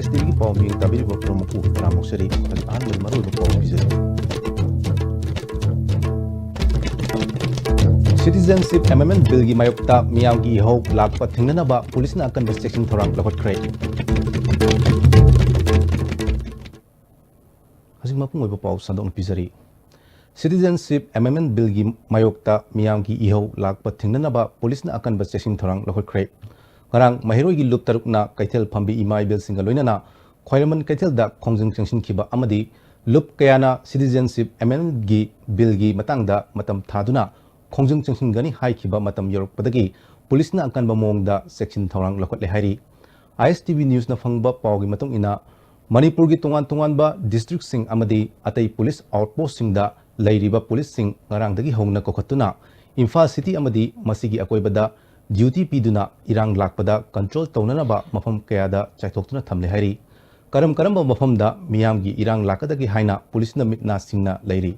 ISTV की पाव में तबीर वक्त प्रमुख परामर्शरी आन मरुद पाव बिजरी Citizenship Amendment Bill की मायोक्ता मियाम की हो लाख पर थिंगनबा पुलिस ने अकन सेक्शन थोरांग लखटख्रे हजिक मपुंग ओइबा पाव संदों पिजरी Citizenship Amendment Bill की मायोक्ता मियाम की हो लाख पर थिंगनबा पुलिस ने अकन section थोरांग लखटख्रे Ngarang mahiroi gi lup tarukna kaithel phambi imai bill singa loinana khoiraman kaithel da khongjing changsin khiba amadi lup kayana citizenship amendment gi bill gi matangda matam thaduna khongjing changsin gani hai khiba matam yorok padagi police na akan ba mong da section thorang lokot le hairi ISTV news na phangba paw gi matung ina Manipur gi tongan ba district sing amadi atai police outpost sing da lairiba police sing ngarang dagi hongna kokhatuna Imphal city amadi masigi akoibada duty piduna irang lakpada control taunanaba mafam kayada chaithoktuna thamle hairi karamba mafam da miyam gi irang lakadagi haina police na mitna singna lairi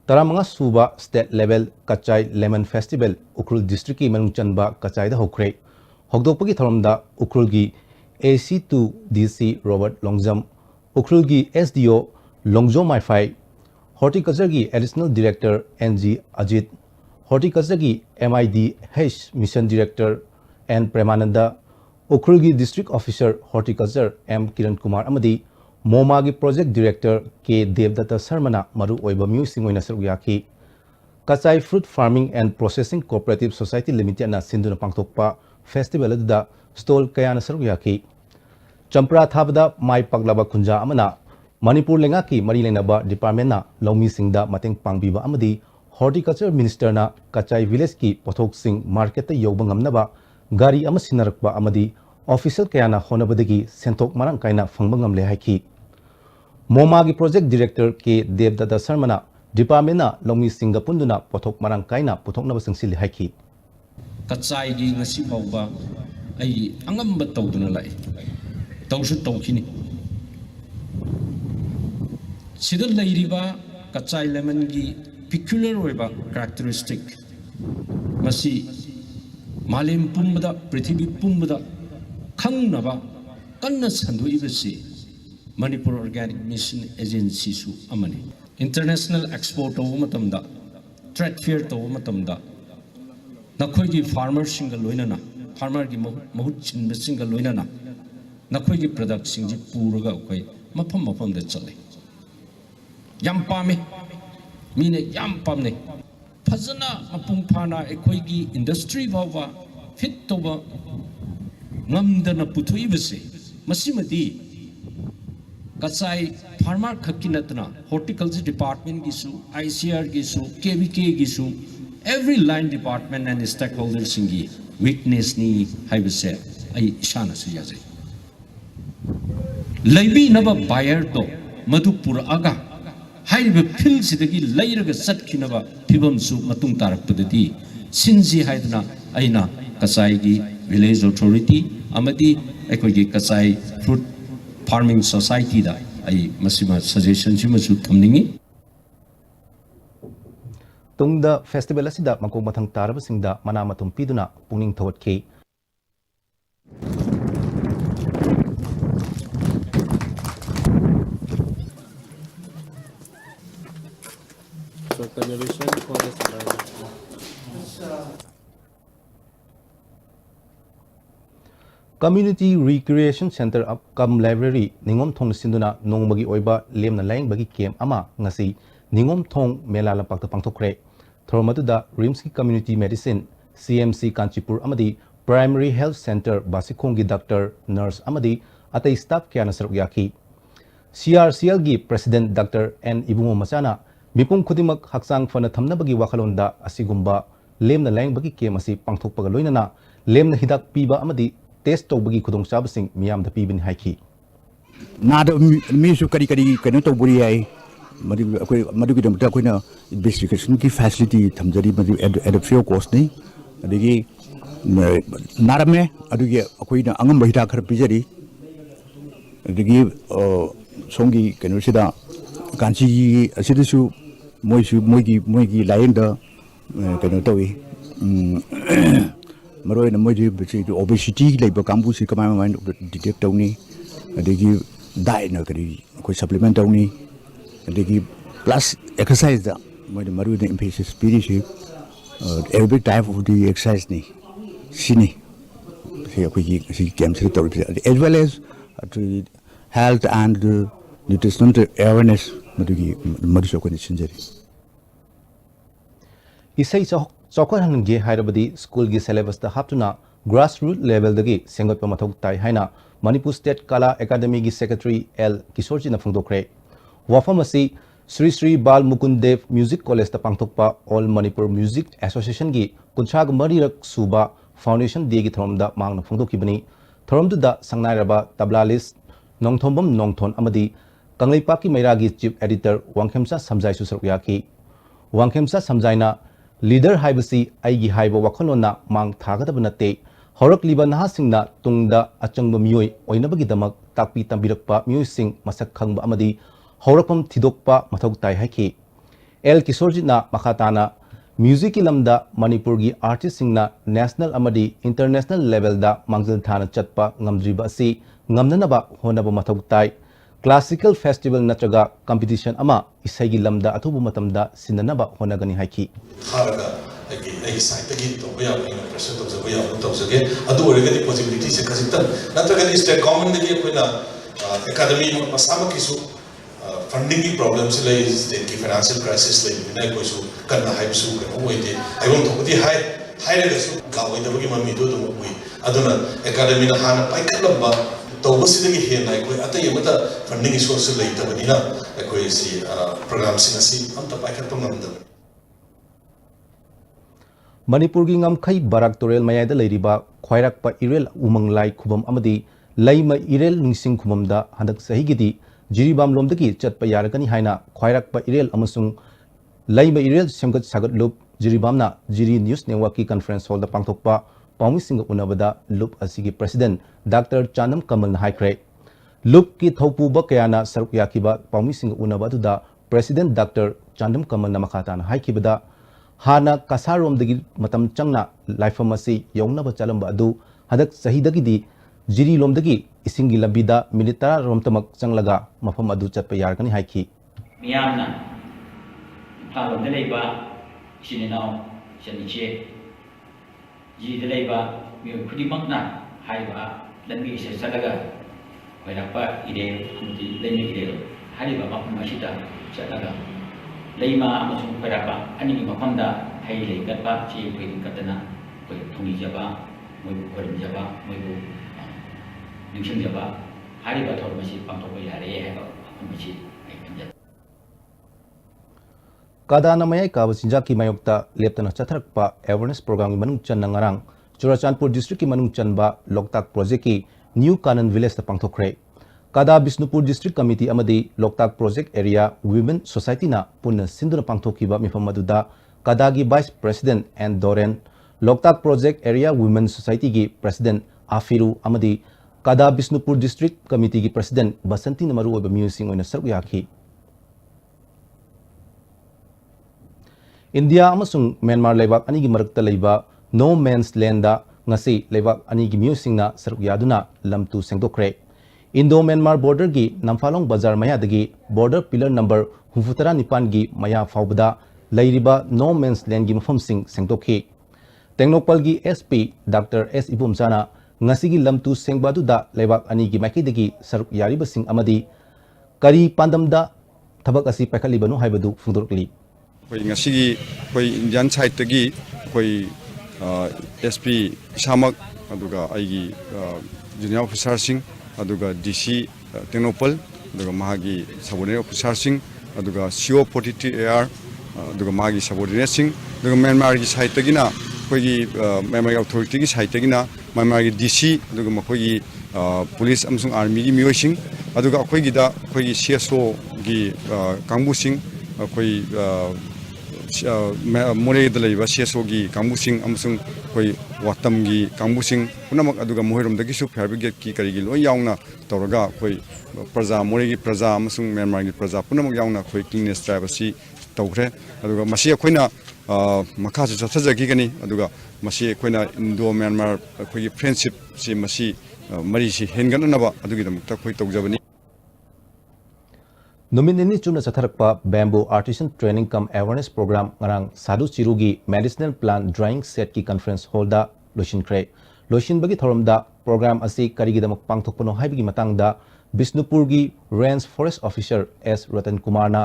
taramanga suba state level kachai lemon festival ukrul district ki manung chanba kachai da hokre hokdokpagi tharamda ukrul gi AC2 DC Robert Longjam ukrul gi SDO Longjo Maifai horticulture gi additional director NG Ajit Horticulture की MIDH Mission Director N Premananda Ukrul की District Officer Horticulture M Kiran Kumar Amadi MoMA की Project Director K Devdatta Sarmana Maru Oiba Mu Singoina Saruyaki Kachai Fruit Farming and Processing Cooperative Society Limited na Sinduna Pangtokpa Festival da stall kayana Saruyaki Champra Thabada Mai Paglaba Kunja Amana Manipur lenga ki Mari Lenaba Department na Lomi Singda Mateng Pangbiba Amadi Horticulture Minister na Kachai Village ki pothok sing market ta yobang amnaba gari ama sinarakba amadi official kayana honabadagi sentok marang kaina fangbangam le haiki MoMA gi project director ke Devdatta Sarmana department na Lomi Singapunduna pothok marang kaina pothok na basang sili haiki Kachai gi ngasi bawba ai angamba tawduna lai tawsu tawkini sidal lairiba Kachai lemon gi peculiar oiba characteristic masi malim pumbada prithvi pumbada khangnaba kanna sanduibasi Manipur Organic Mission Agency su amani international export to matamda trade fair to matamda nakhoi gi farmer single loinana farmer gi mahut chinba single loinana nakhoi gi product singji puruga koi mafam da chale yam pame Mine yam pamne fazana mapung phana ekhoigi industry bawa fit toba ngamdana puthuibase masimadi kachai farmer khakinatna horticulture department gisu ICR gisu KVK gisu every line department and stakeholders singi witness ni haibase ai shana siyaje laibi naba buyer to madhupur aga Haiba field sidagi lairaga satkinaba phibamsu matung tarakpadadi sinji haidna aina Kachai gi village authority amadi ekogi Kachai fruit farming society da ai masima suggestion simasu thamningi tungda festival asida makong mathang taraba singda mana matum piduna pungning thawatke Community Recreation Center of Kam Library Ningom Thong Sinduna Nongbagi Oiba Lemna Laing Bagi Kem Ama Ngasi Ningom Thong Mela Lampakta Pangthokre Thormatuda Rimski Community Medicine CMC Kanchipur Amadi Primary Health Center Basikongi Doctor Nurse Amadi Atai Staff Kiana Sarukyaki CRCL gi President Dr. N Ibungo Masana Mipung Kudimak Haksang Fana Thamnabagi Wakalonda Asigumba Lemna Laing Bagi Kem Asi Pangthokpaga Loinana Lemna Hidak Piba Amadi test to bagi khudong sabasing miyam da pibin haiki na da mi su kari kanu to buri ai madu gi dam ta koina investigation ki facility thamjari madu adoption cost ni adigi narame adugi akoina angam bahita khar pijari adigi songi kanu sida kanchi asidisu moigi lain da kanu to मरोय न मोय obesity लेबो कांबू से कमाय mind detect तौनी अदगी diet न करी कोई सप्लीमेंट तौनी अदगी प्लस एक्सरसाइज दा मोय मरोय न एम्फेसिस पीरिसी every type of the exercise नि सिनी से अखोगी सी गेम से तौर as well as health and nutritional awareness मदुगी मदुसो को सिंजरी इसई चौखन हनगे हायरबदी स्कूल की सिलेबस दा हापतुना ग्रास रूट लेवल दगी सेंगतप मथौ ताई हाइना मणिपुर स्टेट कला एकेडमी की सेक्रेटरी एल किशोरजी न फोंदोखरे वाफम असि श्री श्री बाल मुकुंद देव म्यूजिक कॉलेज दा पांगथोकपा ऑल मणिपुर म्यूजिक एसोसिएशन की कुंछाग मरीरक सुबा फाउंडेशन डे की थरमदा मांगना फोंदोखिबनी थरमदुदा संगनायरबा तबलालिस्ट नोंथोंबम नोंथोन अमदी कंगलेपा की मैरा की चीफ एडिटर वांगखेमसा समजाई सुसरुक याकी वांगखेमसा समजाइना लीडर हाइबसी आइगी हाइबो वखलोना मांग थागदब नते हौरकलिबा नहासिंगना तुंगदा अचंगब मियोय ओइनबगिदमक ताकपी तंबिरकपा मियोयसिंग मसक खंगबा अमदी हौरकम थिदोकपा मथौ ताई हाइकी एल किशोरजिना मखाताना म्यूजिक की लमदा मणिपुर की आर्टिस्ट सिंगना नेशनल अमदी इंटरनेशनल लेवल दा मांगजल थाना चटपा ngamdriba asi ngamnanaba honaba mathau tai classical festival नत्रगा कंपटीशन अमा इसैगी लमदा अथुबु मतमदा सिननबा होनगनी हाइकी थारगा आई साइट तगी तो बया इन प्रेशर तो जबया तो जगे अदु ओरगदी पॉसिबिलिटी से खसित नत्रगा स्टेट गवर्नमेंट दगी कोइना एकेडमी मसामा किसु फंडिंग की प्रॉब्लम से ले स्टेट की फाइनेंशियल क्राइसिस ले बिना कोइसु कन्ना हाइबसु कनो ओइदे आइबम थोकती हाइ रेगसु गावै दबगी ममी दो मुई अदुना एकेडमी ना हाना पाइखलबा तौबसिदगी हेना कोई अतय मता फंडिंग सोर्स लेतबनिना कोई सी प्रोग्राम सिनसी अमता पाइखत नमदब मणिपुर की ngमखै बाराक तोरेल मयादा लेरिबा ख्वाइरकपा इरेल उमंगलाई खुबम अमदी लैमा इरेल निसिंग खुबमदा हंदक सहीगिदी जिरीबाम लोमदगी चटपा यारगनी हाइना ख्वाइरकपा इरेल अमसुंग लैमा इरेल सेमगत सागत लुप जिरीबामना जिरी न्यूज नेटवर्क की कॉन्फ्रेंस हॉल दा पांगथोकपा पाउमिसिंग उनबदा लुप असिगी प्रेसिडेंट डॉक्टर चानम कमल हाइक्रे लुप की थौपुब कयाना सरुक याखिबा पाउमिसिंग उनबदुदा प्रेसिडेंट डॉक्टर चानम कमल मखाताना हाइखिबदा हाना कासारोमदगी मतम चंगना लाइफम असि यौनब चलंबा अदु हदक सहीदगिदी जिरी लोमदगी इसिंगी लंबीदा मिनिट 10 रोमतमक चंगलगा मफम अदु चटपा यारगनी हाइखी मियामना थालोमदे लेबा सिनेनाव चनिचे जी लेबा मियो खुदिमकना हाइबा लंबी से चलगा वैरापा इरे खुदी लेने इरे हाइबा मफम असिदा चलगा लेमा अमसुं वैरापा अनिगी मफमदा हाइ लेगतबा ची कोइदिं कतना कोइ थुंगिजबा मोइबु कोरिमजबा मोइबु निंसिंजबा हाइबा थोरमसि पांथोकबा यारे हाइबा मफमसि आइखंजा कादाना मयाई काब चिंजा की मायोक्ता लेप्तना चथरकपा अवेयरनेस प्रोग्राम की मनुंग चन्ना ngarang चुराचांदपुर डिस्ट्रिक्ट की मनुंग चनबा लोकताक प्रोजेक्ट की न्यू कानन विलेज पांथोखरे कादा बिष्णुपुर डिस्ट्रिक्ट कमिटी अमदी Loktak project area women society ना पुनः सिंधुना पांथोखिबा मिफम मदुदा कादा की वाइस प्रेसिडेंट एंड दोरेन Loktak project area women society की प्रेसिडेंट आफिरु अमदी कादा बिष्णुपुर डिस्ट्रिक्ट कमिटी की प्रेसिडेंट बसंती नमरु ओब म्यूजिंग ओइना सरु याखी इंडिया अमसुंग म्यांमार लेबाक अनी की मरकता लेबा नो मेंस लैंड ngasi लेबाक अनी की म्यूसिंगना सरक यादुना लमतु सेंगदोखरे इंडो म्यांमार बॉर्डर की नमफालोंग बाजार मयादगी बॉर्डर पिलर नंबर 69 की मया फाउबदा लेरिबा नो मेंस लैंड की मफमसिंग सेंगदोखी टेक्नोपल की एसपी डॉक्टर एस इबुमचाना ngasi की लमतु सेंगबादुदा लेबाक अनी की माइकेदगी सरक यारिबसिंग अमदी करी पांदमदा थबक असि पैखलिबनु हाइबदु फुंदोरकली कोई इंडियन साइड तगी कोई एसपी सामक अदुगा आइगी जूनियर ऑफिसर सिंह अदुगा डीसी टेक्नोपल अदुगा मागी सबोर्डिनेट ऑफिसर सिंह अदुगा सीओ 42 एआर अदुगा मागी सबोर्डिनेट सिंह अदुगा म्यांमार की साइड तगिना कोई म्यांमार अथॉरिटी की साइड तगिना म्यांमार की डीसी अदुगा मखोई पुलिस अमसुंग आर्मी की मियोसिंग अदुगा अखोईगिदा अखोई सीएसओ की कांगबुसिंग अखोई मोरेद लेबा सीएसओ की कांगबुसिंग अमसुंग कोई वातम की कांगबुसिंग पुनमक अदुगा मोहिरोमदगिसु फायर ब्रिगेड की करिगी लोय यावना तौरगा कोई प्रजा मोरे की प्रजा अमसुंग म्यांमार की प्रजा पुनमक यावना कोई क्लीनेस ड्राइव असि तौखरे अदुगा मसी अखोइना ꯃꯈꯥꯁꯨ ꯆꯠꯊꯖꯈꯤꯒꯅꯤ ꯑꯗꯨꯒ ꯃꯁꯤ ꯑꯩꯈꯣꯏꯅ ꯏꯟꯗꯣ ꯃ꯭ꯌꯥꯟꯃꯥꯔ ꯑꯩꯈꯣꯏꯒꯤ ꯐ꯭ꯔꯦꯟꯁꯤꯞꯁꯤ ꯃꯁꯤ ꯃꯔꯤꯁꯤ ꯍꯦꯟꯒꯠꯅꯅꯕ ꯑꯗꯨꯒꯤꯗꯃꯛꯇ ꯑꯩꯈꯣꯏ ꯇꯧꯖꯕꯅꯤ नुमित निनी चुना चथरकपा बैम्बू आर्टिसन ट्रेनिंग कम अवेयरनेस प्रोग्राम ngarang साधु चिरुगी मेडिसिनल प्लांट ड्राइंग सेट की कॉन्फ्रेंस हॉल दा लोशिनख्रे लोशिनबगी थोरमदा प्रोग्राम असि करिगिदमक पांगथोकपनो हाइबगी मतंगदा बिष्णुपुरगी range forest officer S Ratan Kumar ना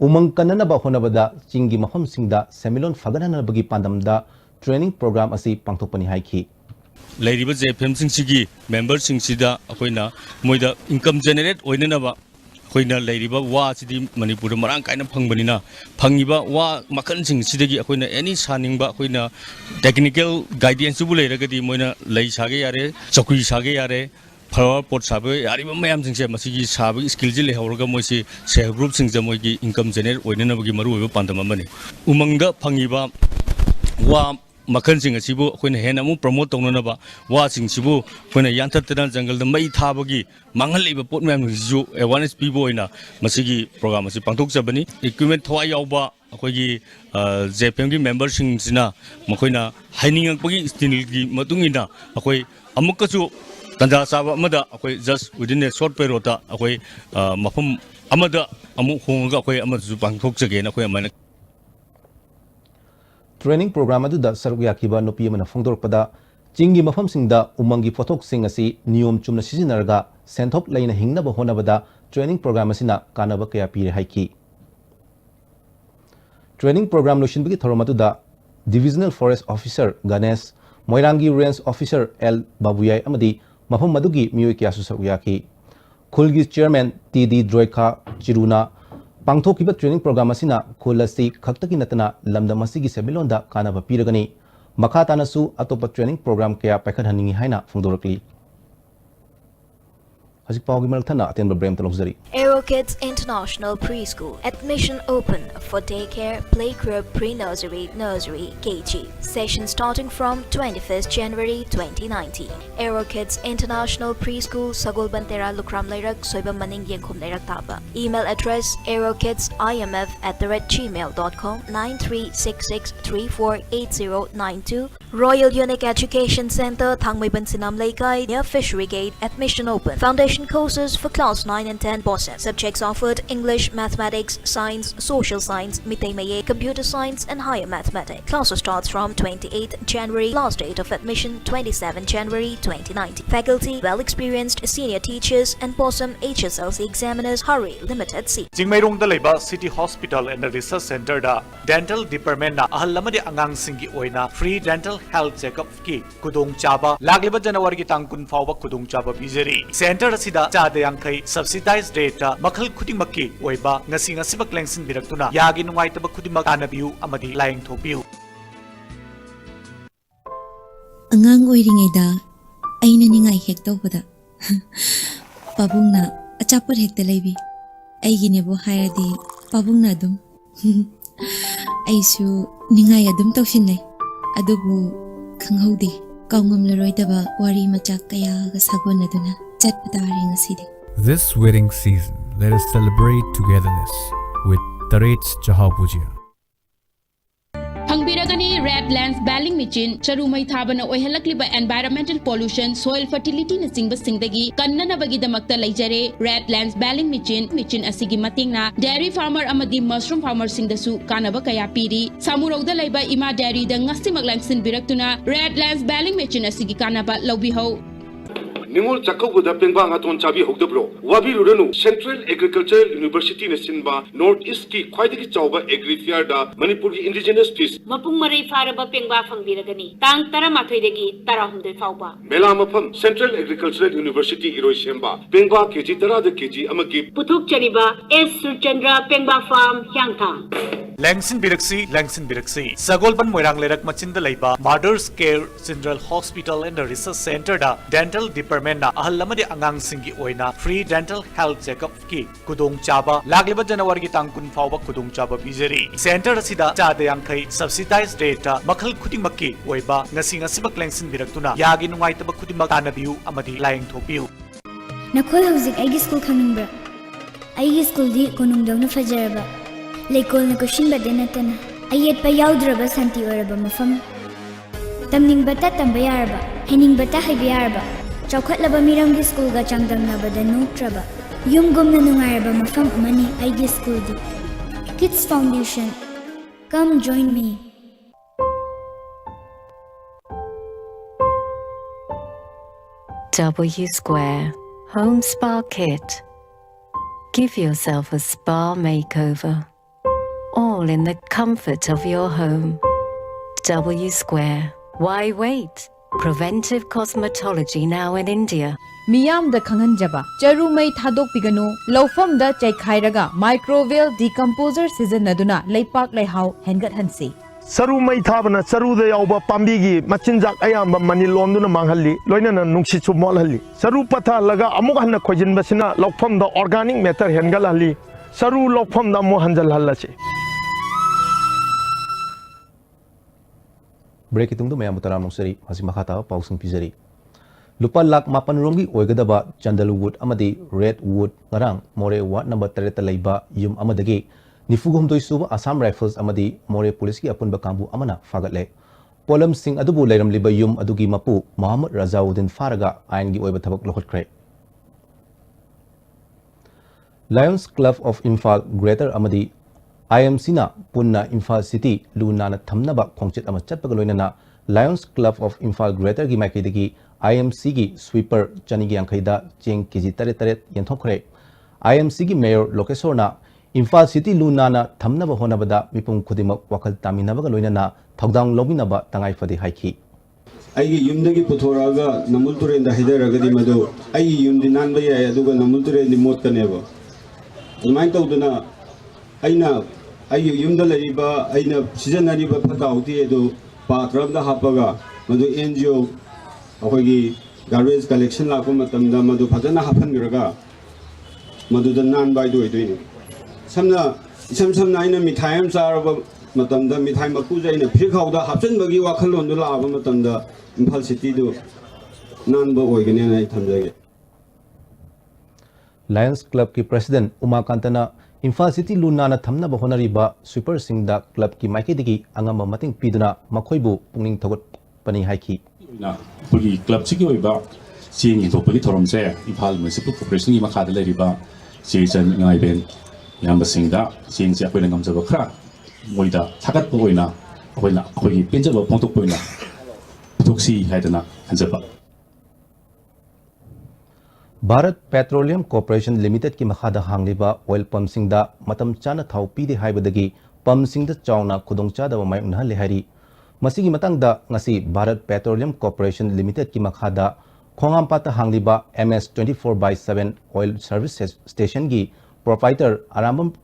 उमंग कन्ननबा होनबदा चिंगी मफमसिंगदा सेमिलोन फगननबगी पांदमदा ट्रेनिंग प्रोग्राम असि पांगथोकपनि हाइखि लेरिबा जेफएम सिंगसिगी मेंबर सिंगसिदा अखोइना मोइदा इनकम जनरेट ओइननबा अखोइना लेरिबा वासिदी मणिपुर मरांग काइना फंगबनिना फंगिबा वा मखन सिंगसिदगी अखोइना एनी सानिंगबा अखोइना टेक्निकल गाइडेंस बु लेरगदी मोइना लै सागे यारे चकुई सागे यारे फ्लावर पॉट साबे यारिबा मयाम सिंगसे मसिगी साबे स्किल जे लेहौरगा मोइसि सेल्फ ग्रुप सिंगजे मोइगी इनकम जनरेट ओइननबगी मरु ओइबा पांदम अमनि उमंगदा फंगिबा वा मखन सिंह असिबु अखोइना हेना मु प्रमोट तौननबा वा सिंगसिबु अखोइना यानथतना जंगल द मई थाबगी मांगलिबा पोट मैम जु अवेयरनेस पीबो ओइना मसिगी प्रोग्राम असि पांथोक जबनी इक्विपमेंट थवा यावबा अखोइगी जेफएम की मेंबर सिंगसिना मखोइना हाइनिंगपगी स्टिलगी मतुंगिना अखोइ अमुकसु तंजा साबा अमदा अखोइ just within a short period ता अखोइ मफम अमदा अमु होंगा अखोइ अमजु पांथोक जगेना अखोइ अमना ट्रेनिंग प्रोग्राम अदुदा सरुक याखिबा नुपी अमना फोंदोरपदा चिंगी मफमसिंगदा उमंगी फोथोकसिंग असि नियम चुमना सिजिनरगा सेंथोक लैना हिंगनबा होनबदा ट्रेनिंग प्रोग्राम असिना कानबा कया पीरे हाइकी ट्रेनिंग प्रोग्राम लोशिनबगी थोरमदुदा डिविजनल फॉरेस्ट ऑफिसर गणेश मोइरांगी रेंज ऑफिसर एल बाबुयाई अमदी मफम मदुगी मियोय क्यासु सरुक याखी खुलगी चेयरमैन टीडी ड्रोइखा चिरुना पांथोकिबा ट्रेनिंग प्रोग्राम असिना खुलसी खक्तकी नतना लमदम असिगी सेमिलोंदा कानबा पीरगनी मखा तानसु अतोप ट्रेनिंग प्रोग्राम कया पैखनहनिंगी हाइना फोंदोरकली हजिक Pawgi मलथना अतेनबा ब्रेम तलौजरी Aero Kids International Preschool. Admission open for daycare, playgroup, pre-nursery, nursery, KG. Session starting from 21st January 2019. Aero Kids International Preschool, Sagol Bantera, Lukram Lairak, Soiba Maning Yengkum Lairak Taba. Email address aerokidsimf@gmail.com 9366348092. Royal Unique Education Center, Thangmeiban Sinam Laikai, near Fishery Gate. Admission open. Foundation courses for class 9 and 10 BOSEM. Subjects offered: English, Mathematics, Science, Social Science, Mitei Maye, Computer Science and Higher Mathematics. Classes starts from 28th January. Last date of admission 27 January 2019. Faculty: well experienced senior teachers and BOSEM HSLC examiners. Hurry, limited seat. Jingmairong da laiba City Hospital and Research Center da Dental Department na ahal lamadi angang singi oina free dental health checkup ki kudong chaba lagliba January ki tang kun fawba kudong chaba bijari. Center da chada yangkai subsidized rate makhal khudimaki oiba ngasi ngasibak lengsin biraktuna yagi nungaitaba khudimak anabiu amadi laing thopiu angang oiringaida aina ningai hek tawbada pabungna achapur hekta leibi aigine bo hairadi pabungna adum aisu ningai adum tawsinai adubu khanghaudi kaungam wari machak kaya ga sagonaduna This wedding season, let us celebrate togetherness with Taret's Chahabujia. Hangbiragani Redlands Baling Michin, Charumai Thabana Ohelakliba environmental pollution, soil fertility na singba singdagi, Kannana Bagidamakta Lajare, Redlands Baling Michin Asigi Matingna, dairy farmer amadi mushroom farmer singdasu, Kanaba Kaya Piri, Samurogda Laiba Ima Dairy, the Ngasti Maglangsin Biraktuna, Redlands Baling Michin Asigi Kanaba Lobiho. Ningol Chakauda Penbang Aton Chabi Hogdabro, Wabi Rudanu, Central Agricultural University Nasinba, North East Ki, Quaitaki Chauba, Agri Fiarda, Manipuri Indigenous Peace. Mapung Maray Faraba Pengba Fangbiragani, Tang Taramatwedegi, Tarahumde Fauba. Melamapam, Central Agricultural University Hiroshima, Pengba Keji Tara the Keji Amagi. Putuk Chariba, S. Surchandra Pengba Farm, Hyangthang. Langsin Biraksi, Sagolban Moirang Lerak Machinda Laiba, Mother's Care Central Hospital and Research Center da Dental Department na ahal lamadi angang singi oina free dental health checkup ki kudong chaba lagliba January ki tangkun fawba kudong chaba bijari. Center asida chada yangkai subsidized rate makhal khudimaki oiba ngasi ngasibak lengsin biraktuna yagi nungaitaba khudimak tanabiu amadi laing thopiu. Nakhol hauzik aigi school khaningbra. Aigi school di konungdawna fajaraba. Lekol na kushin ba denatana. ayet pa yaudra ba santi ora ba mafam tamning bata tamba yarba hening bata haybiyarba chawkhat laba miram gi school ga changdam na bada nutraba yum gum na nungarba mafam amani ai gi school di Kids Foundation, come join me. W Square Home Spa Kit. Give yourself a spa makeover, all in the comfort of your home. W Square. Why wait? Preventive cosmetology now in India. Miyam da Kanganjaba, Charumai Thadok Pigano, Lofam da Chaikairaga, Microveil Decomposer Season Naduna, Laypak Layhau, Hengat Hansi. Saru mai thabana saru de yauba pambigi machinjak ayamba mani lomduna manghalli loinana nungsi chu molhalli saru patha laga amuk hanna khojin basina lokpham da organic matter hengal halli saru lokpham da mo hanjal hallasi break itung do mayam utara mungsari hasi makhata pausung pizari lupa lak mapan rongi oigadaba chandalwood amadi redwood ngarang more ward number 3 ta leiba yum amadagi Nifugum doi suba Assam Rifles amadi More Police ki apun bakambu amana fagatle. Polam Singh adubu lairam liba yum adugi mapu Muhammad Razauddin Faraga ayan gi oiba thabak lokot kre. Lions Club of Imphal Greater amadi IMC na punna Imphal City luna na thamnaba khongchit ama chatpaga loinana Lions Club of Imphal Greater gi maikidagi IMC gi sweeper chanigi angkhaida cheng kg tare tare yenthokre. IMC gi mayor Lokesor na Imphal City Lunana Thamnaba Honabada Mipum Kudimak Wakal Taminabaga Loinana Togdang Lobinaba Tangai Fadi Haiki. Aigi Yumdagi Putoraga, Namulture and the Hideragadi Mado, Aigi Yumdinan Baya Duga Namulture and the Motkaneva. The mind of Duna Aina Aigi Yumda Lariba, Aina Sizanariba Patauti Edo, Patram the Hapaga, Madu NGO, Ahogi, garbage collection Lakumatam, Madu Patana Hapangaraga, Madu the Nan by doing. Samna Samna Mithayam Saraba Matanda Mithai Makuza in a Pirkauda Hapsen Bagi Wakalondula Matanda Imphal City do Nanba Oigania Tamjay. Lions Club ki President Uma Kantana Imphal City Lunana Thamna Bahonariba Super Singda Club ki Maikidigi Angama Mating Piduna Makoibu Punging Togot Pani Haiki. Na Puri Club Siki Oiba seeing it openly Toromse Imphal Municipal Corporation Imakada Riba Season Ngai Yamba Singda, seeing the Aquilangam of a crack, Moida, Takat Boina, Aquila, Pinjaba Pontopoina, Tuxi Hadana, and Zapa. Bharat Petroleum Corporation Limited ki Mahada Hangliba Oil Pump Singda, Matam Chana Thau Pidi Haibadagi, Pump Singda Chauna Kudongchada Mai Unhali Hari. Masigi Matangda Nasi Bharat Petroleum Corporation Limited ki Makhada, Kongampata Hangliba MS 24/7 Oil Services Station gi Proprietor Arambam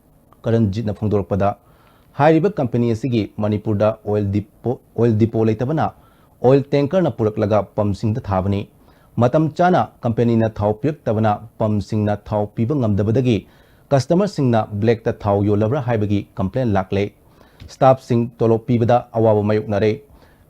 Karanjit na Phongdorpada Hariba Company asigi Manipurda oil depot leitabana oil tanker na puraklaga pump sing da thabani matam chana company na thau piak tabana pump sing na thau piba ngamdabadagi customer sing na black ta thau yolabra haibagi complaint lakle staff sing tolop pibada awawa mayuk nare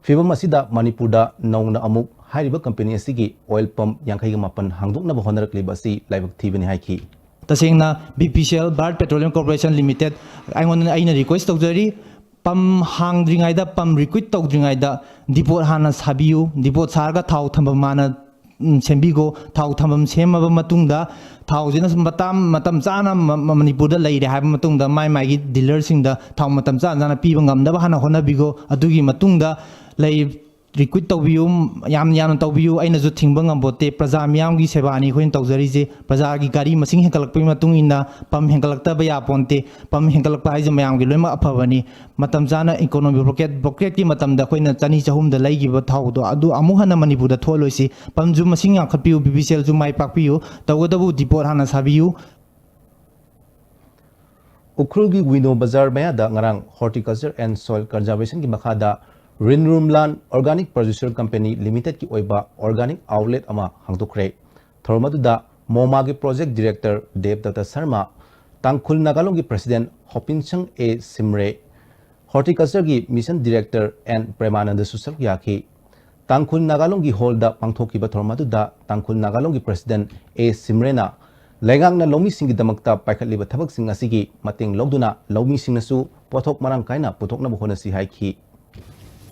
fibam asida Manipurda nauna amuk hariba company asigi oil pump yankhai ga mapan hangduk na honarakli basi laibak thibani haiki Tasingna BPCL Bharat Petroleum Corporation Limited aina request tawjari pam hangdringaida pam requit tawdringaida depot hana sabiu depot sarga thau thamba mana sembigo thau thambam semaba matungda thau jina matam chana Manipurda leire haiba matungda mai gi dealer singda thau matam chana piba ngamdaba hana honabigo adugi matungda lei Requit Tobium, Yam Tobiu, Aina Zutingbang Bote, Praza Miam Gisebani, Queen Tozerize, Prazagi Gari, Masing Henkalakpimatunina, Pam Henkalakta Baya Ponte, Pam Henkalakpaiza Mayam Gilema Apavani, Matamzana, Economy Brocket, Matam, the Queen Tanisha, whom the lady but how do Adu Amuhana Manipuda Tolosi, Pam Zumasinga Kapiu, BBCL to my Papiu, Tawadabu Deport Hana Sabiu. Ukrulgi Window Bazaar Mayada Ngarang Horticulture and Soil Conservation ki Makada Rinrumlan Organic Producer Company Limited ki oiba organic outlet ama hangdukre thormaduda MoMA ki project director Devdatta Sharma Tangkhul Nagalong ki president Hopinchang A Simre horticulture ki mission director and Premananda Susal Yaki Tangkhul Nagalong ki holda pangthoki ba thormaduda Tangkhul Nagalong ki president A Simrena Lengang na lomi singi damakta paikhatliba thabak sing asigi mating logduna lomi singnasu pothok marang kaina puthokna bo honasi haiki.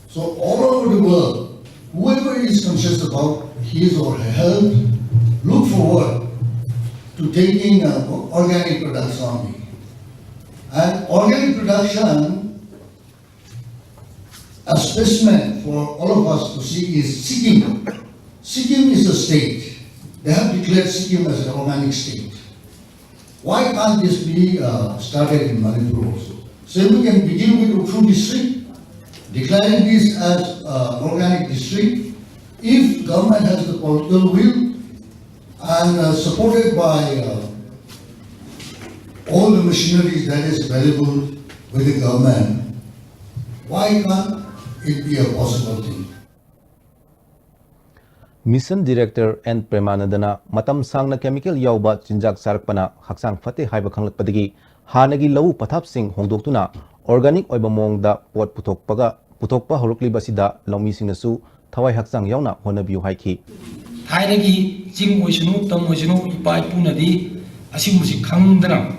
So all over the world, whoever is conscious about his or her health, look forward to taking organic products only. And organic production, a specimen for all of us to see is Sikkim. Sikkim is a state. They have declared Sikkim as an organic state. Why can't this be started in Manipur also? So we can begin with Ukhrul district, declaring this as organic district. If government has the political will and supported by all the machineries that is available with the government, why can't it be a possible thing? Mission Director N. Premanandana matam sangna chemical yauba chinjak sarakpana haksang fate haiba khanglakpadagi hanagi lau pathap sing hongdoktuna organic oiba mongda pot puthokpa horukliba sida lawmi singnasu thawai haksang yauna honabiu haiki. Thainagi jing oisunu tam oisunu ipai punadi asimusi khangdana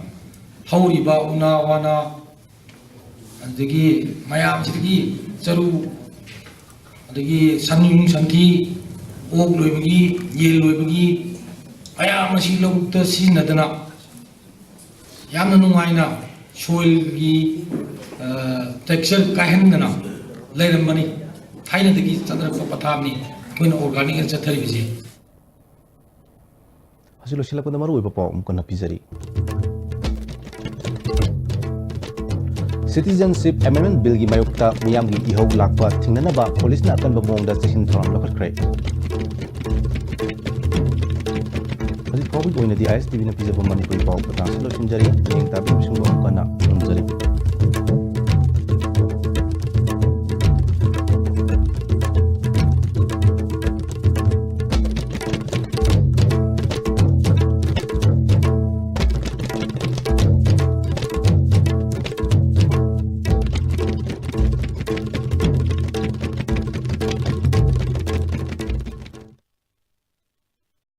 hauriba una wana adagi mayam sidagi charu adagi sanung santhi ok loibagi yel loibagi mayam asi lawukta sinadana yamna nungaina soil gi texture kahendana leirambani thainadagi chadrakpa pathamni koina organic and chathari Hasilo sila ko na maru ipa po mukona pizari. Citizenship Amendment Bill gi mayukta miyam gi ihog lakpa thingnana ba police na akan ba mongda session thram lokat kray. Hasi COVID oina di ISTV na pizza ba Manipuri pa patang silo sinjari yang tabi bisung ba mukana namjari.